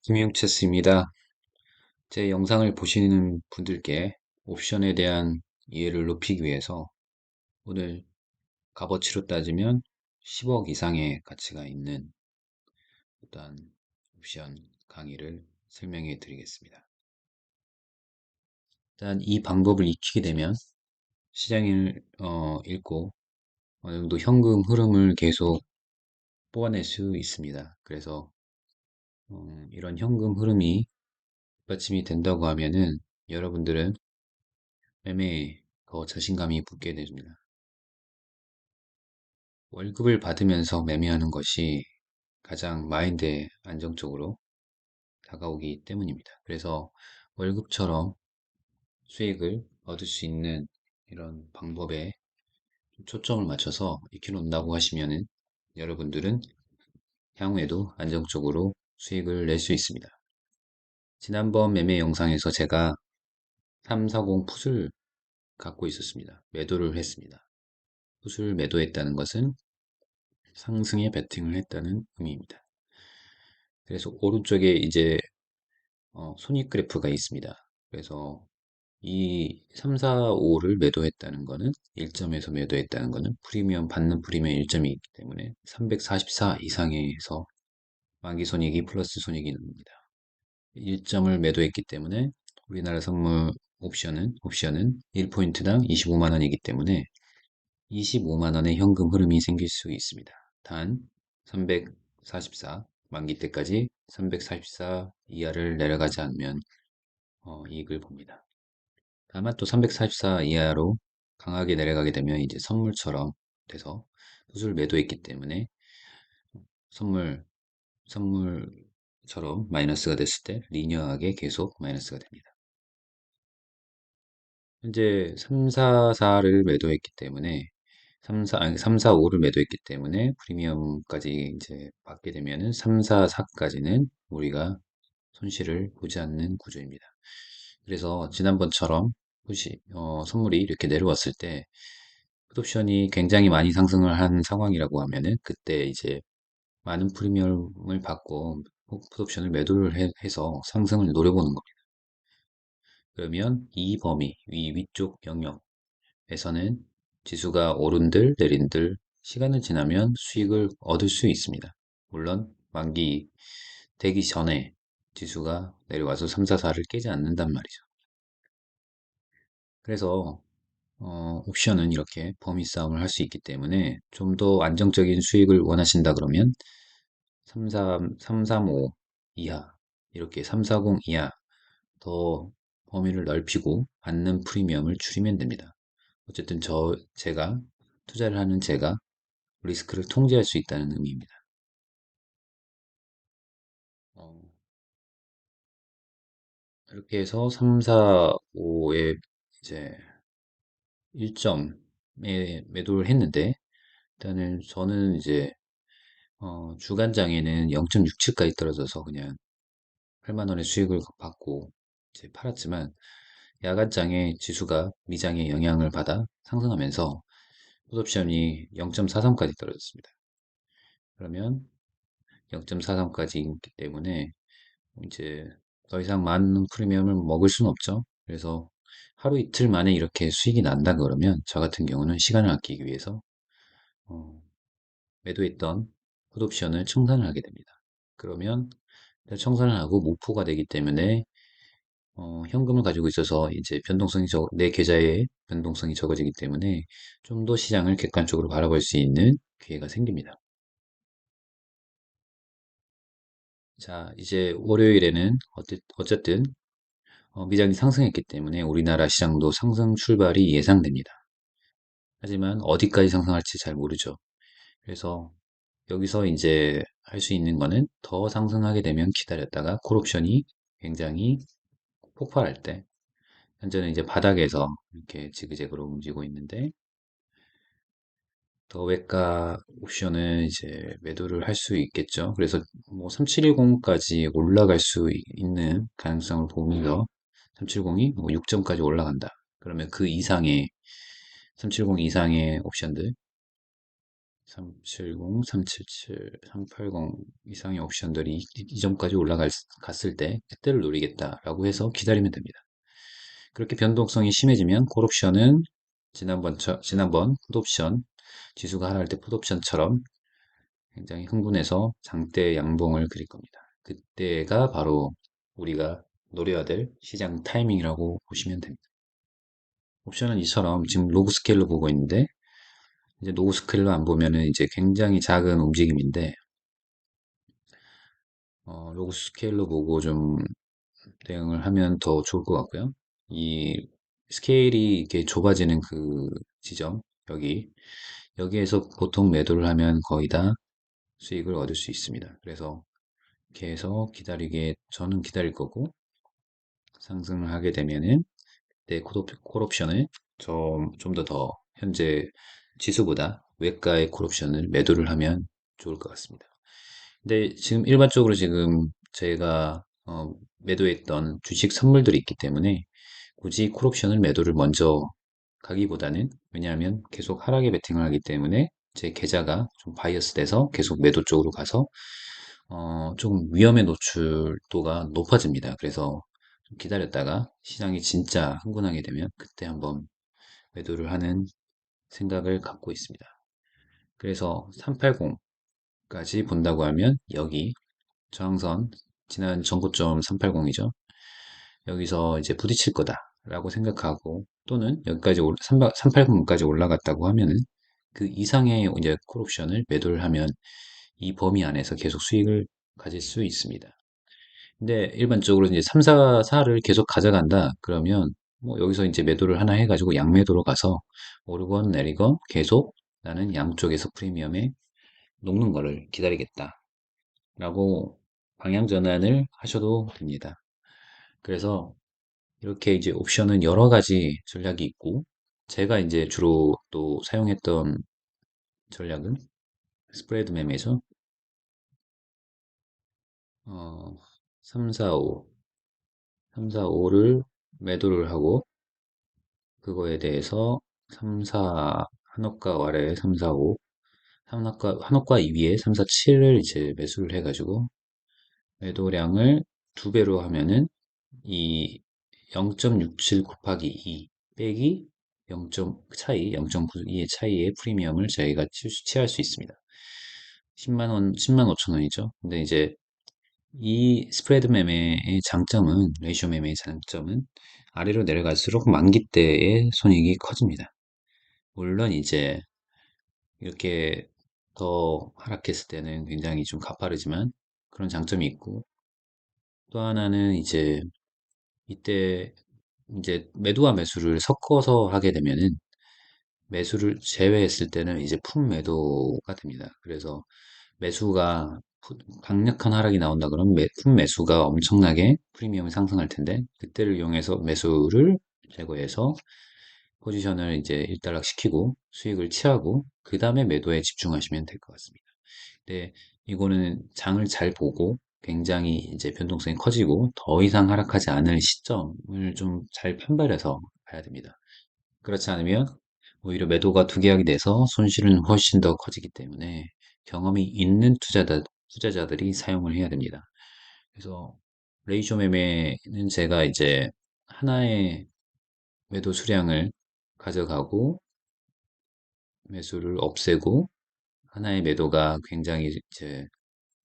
김용채스입니다. 제 영상을 보시는 분들께 옵션에 대한 이해를 높이기 위해서 오늘 값어치로 따지면 10억 이상의 가치가 있는 어떠한 옵션 강의를 설명해 드리겠습니다. 일단 이 방법을 익히게 되면 시장을 읽고 어느 정도 현금 흐름을 계속 뽑아낼 수 있습니다. 그래서 이런 현금 흐름이 뒷받침이 된다고 하면은 여러분들은 매매에 더 자신감이 붙게 됩니다. 월급을 받으면서 매매하는 것이 가장 마인드에 안정적으로 다가오기 때문입니다. 그래서 월급처럼 수익을 얻을 수 있는 이런 방법에 초점을 맞춰서 익혀놓는다고 하시면은 여러분들은 향후에도 안정적으로 수익을 낼 수 있습니다. 지난번 매매 영상에서 제가 340 풋을 갖고 있었습니다. 매도를 했습니다. 풋을 매도했다는 것은 상승에 베팅을 했다는 의미입니다. 그래서 오른쪽에 이제 손익 그래프가 있습니다. 그래서 이 3, 4, 5를 매도했다는 거는 1점에서 매도했다는 거는 프리미엄 받는 프리미엄 1점이 있기 때문에 344 이상에서 만기 손익이 플러스 손익이 납니다. 1점을 매도했기 때문에 우리나라 선물 옵션은 1포인트당 25만 원이기 때문에 25만 원의 현금 흐름이 생길 수 있습니다. 단 344 만기 때까지 344 이하를 내려가지 않으면 이익을 봅니다. 다만 또 344 이하로 강하게 내려가게 되면 이제 선물처럼 돼서 붓을 매도했기 때문에 선물, 선물처럼 마이너스가 됐을 때 리니어하게 계속 마이너스가 됩니다. 현재 344를 매도했기 때문에 345를 매도했기 때문에 프리미엄까지 이제 받게 되면은 344까지는 우리가 손실을 보지 않는 구조입니다. 그래서 지난번처럼 선물이 이렇게 내려왔을 때 풋옵션이 굉장히 많이 상승을 한 상황이라고 하면은 그때 이제 많은 프리미엄을 받고 풋옵션을 매도를 해서 상승을 노려보는 겁니다. 그러면 이 범위, 이 위쪽 영역에서는 지수가 오른들 내린들 시간을 지나면 수익을 얻을 수 있습니다. 물론 만기 되기 전에 지수가 내려와서 344를 깨지 않는단 말이죠. 그래서 옵션은 이렇게 범위 싸움을 할 수 있기 때문에 좀 더 안정적인 수익을 원하신다 그러면 335 이하, 이렇게 340 이하 더 범위를 넓히고 받는 프리미엄을 줄이면 됩니다. 어쨌든 제가 투자를 하는 제가 리스크를 통제할 수 있다는 의미입니다. 어, 이렇게 해서 3, 4, 5에 이제 1점에 매도를 했는데 일단은 저는 이제 주간장에는 0.67까지 떨어져서 그냥 8만 원의 수익을 받고 이제 팔았지만 야간장에 지수가 미장의 영향을 받아 상승하면서 풋옵션이 0.43까지 떨어졌습니다. 그러면 0.43까지 있기 때문에 이제 더 이상 많은 프리미엄을 먹을 수는 없죠. 그래서 하루 이틀 만에 이렇게 수익이 난다 그러면 저 같은 경우는 시간을 아끼기 위해서 어, 매도했던 풋옵션을 청산을 하게 됩니다. 그러면 청산을 하고 무포가 되기 때문에 현금을 가지고 있어서 이제 내 계좌에 변동성이 적어지기 때문에 좀 더 시장을 객관적으로 바라볼 수 있는 기회가 생깁니다. 자, 이제 월요일에는 어쨌든 미장이 상승했기 때문에 우리나라 시장도 상승 출발이 예상됩니다. 하지만 어디까지 상승할지 잘 모르죠. 그래서 여기서 이제 할 수 있는 거는 더 상승하게 되면 기다렸다가 콜옵션이 굉장히 폭발할 때 현재는 이제 바닥에서 이렇게 지그재그로 움직이고 있는데 더 외과 옵션은 이제 매도를 할 수 있겠죠. 그래서 뭐 3710까지 올라갈 수 있는 가능성을 보면서 370이 뭐 6점까지 올라간다. 그러면 그 이상의 370 이상의 옵션들 370, 377, 380 이상의 옵션들이 이 점까지 올라갔을 때 그때를 노리겠다라고 해서 기다리면 됩니다. 그렇게 변동성이 심해지면 콜옵션은 지난번 풋옵션 지수가 하락할 때 풋옵션처럼 굉장히 흥분해서 장대 양봉을 그릴 겁니다. 그때가 바로 우리가 노려야 될 시장 타이밍이라고 보시면 됩니다. 옵션은 이처럼 지금 로그 스케일로 보고 있는데 이제 로그 스케일로 안 보면은 이제 굉장히 작은 움직임인데 로그 스케일로 보고 좀 대응을 하면 더 좋을 것 같고요. 이 스케일이 이렇게 좁아지는 그 지점 여기에서 보통 매도를 하면 거의 다 수익을 얻을 수 있습니다. 그래서 이렇게 해서 저는 기다릴 거고 상승을 하게 되면은 내 콜옵션을 좀 더 현재 지수보다 외가의 콜옵션을 매도를 하면 좋을 것 같습니다. 근데 지금 일반적으로 지금 제가 매도했던 주식 선물들이 있기 때문에 굳이 콜옵션을 매도를 먼저 가기보다는 왜냐하면 계속 하락에 베팅을 하기 때문에 제 계좌가 좀 바이어스 돼서 계속 매도 쪽으로 가서 좀 위험의 노출도가 높아집니다. 그래서 좀 기다렸다가 시장이 진짜 흥분하게 되면 그때 한번 매도를 하는 생각을 갖고 있습니다. 그래서 380까지 본다고 하면 여기 저항선 지난 전고점 380이죠. 여기서 이제 부딪힐 거다라고 생각하고 또는 여기까지 380까지 올라갔다고 하면은 그 이상의 이제 콜옵션을 매도를 하면 이 범위 안에서 계속 수익을 가질 수 있습니다. 근데 일반적으로 이제 3, 4, 4를 계속 가져간다 그러면 뭐 여기서 이제 매도를 하나 해가지고 양매도로 가서 오르건 내리건 계속 나는 양쪽에서 프리미엄에 녹는 거를 기다리겠다라고 방향 전환을 하셔도 됩니다. 그래서 이렇게 이제 옵션은 여러 가지 전략이 있고 제가 이제 주로 또 사용했던 전략은 스프레드 매매죠. 3, 4, 5, 3, 4, 5를 매도를 하고 그거에 대해서 3, 4 한옥과 아래 3, 4, 5 한옥과 위에 3, 4, 7을 이제 매수를 해가지고 매도량을 두 배로 하면은 이 0.67 곱하기 2 빼기 0. 차이 0.92의 차이의 프리미엄을 저희가 취할 수 있습니다. 10만 원, 10만 5천 원이죠. 근데 이제 이 스프레드 매매의 장점은, 레이쇼 매매의 장점은 아래로 내려갈수록 만기 때의 손익이 커집니다. 물론 이제 이렇게 더 하락했을 때는 굉장히 좀 가파르지만 그런 장점이 있고 또 하나는 이제 이때 이제 매도와 매수를 섞어서 하게 되면은 매수를 제외했을 때는 이제 품매도가 됩니다. 그래서 매수가 강력한 하락이 나온다 그러면 품매수가 엄청나게 프리미엄이 상승할 텐데 그때를 이용해서 매수를 제거해서 포지션을 이제 일단락시키고 수익을 취하고 그 다음에 매도에 집중하시면 될 것 같습니다. 근데 이거는 장을 잘 보고 굉장히 이제 변동성이 커지고 더 이상 하락하지 않을 시점을 좀 잘 판별해서 봐야 됩니다. 그렇지 않으면 오히려 매도가 두 계약이 돼서 손실은 훨씬 더 커지기 때문에 경험이 있는 투자자들이 사용을 해야 됩니다. 그래서 레이쇼 매매는 제가 이제 하나의 매도 수량을 가져가고 매수를 없애고 하나의 매도가 굉장히 이제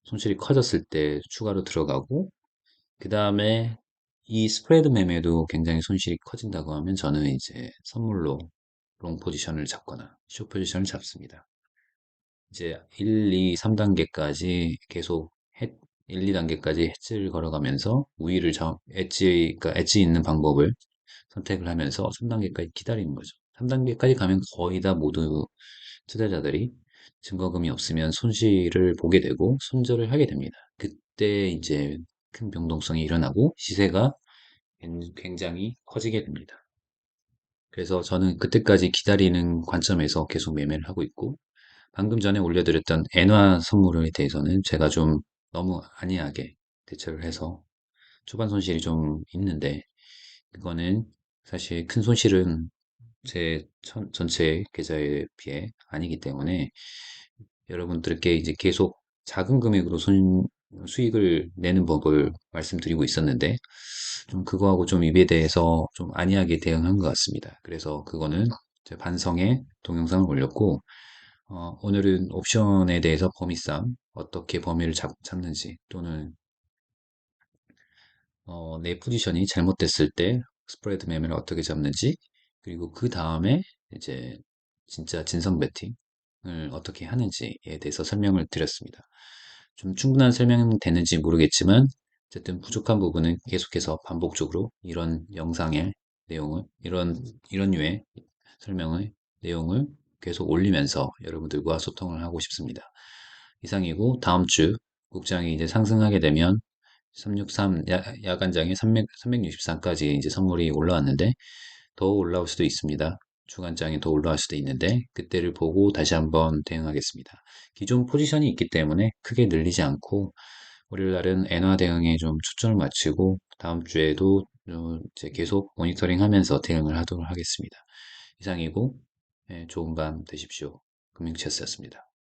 손실이 커졌을 때 추가로 들어가고 그 다음에 이 스프레드 매매도 굉장히 손실이 커진다고 하면 저는 이제 선물로 롱 포지션을 잡거나 숏 포지션을 잡습니다. 이제 1, 2, 3단계까지 계속 1, 2단계까지 해지를 걸어가면서 그러니까 엣지 있는 방법을 선택을 하면서 3단계까지 기다리는 거죠. 3단계까지 가면 거의 다 모두 투자자들이 증거금이 없으면 손실을 보게 되고 손절을 하게 됩니다. 그때 이제 큰 변동성이 일어나고 시세가 굉장히 커지게 됩니다. 그래서 저는 그때까지 기다리는 관점에서 계속 매매를 하고 있고 방금 전에 올려드렸던 엔화 선물에 대해서는 제가 좀 너무 안이하게 대처를 해서 초반 손실이 좀 있는데 그거는 사실 큰 손실은 제 전체 계좌에 비해 아니기 때문에 여러분들께 이제 계속 작은 금액으로 수익을 내는 법을 말씀드리고 있었는데 좀 그거하고 좀 입에 대해서 좀 안이하게 대응한 것 같습니다. 그래서 그거는 제 반성의 동영상을 올렸고 오늘은 옵션에 대해서 범위상 어떻게 범위를 잡는지 또는 내 포지션이 잘못됐을 때 스프레드 매매를 어떻게 잡는지 그리고 그 다음에 이제 진짜 진성 베팅을 어떻게 하는지에 대해서 설명을 드렸습니다. 좀 충분한 설명이 됐는지 모르겠지만 어쨌든 부족한 부분은 계속해서 반복적으로 이런 영상의 내용을 이런 류의 설명의 내용을 계속 올리면서 여러분들과 소통을 하고 싶습니다. 이상이고 다음 주 국장이 이제 상승하게 되면 363 야간장에 363까지 이제 선물이 올라왔는데 더 올라올 수도 있습니다. 주간장에 더 올라갈 수도 있는데 그때를 보고 다시 한번 대응하겠습니다. 기존 포지션이 있기 때문에 크게 늘리지 않고 월요일 날은 엔화 대응에 좀 초점을 맞추고 다음 주에도 이제 계속 모니터링 하면서 대응을 하도록 하겠습니다. 이상이고 좋은 밤 되십시오. 금융체스였습니다.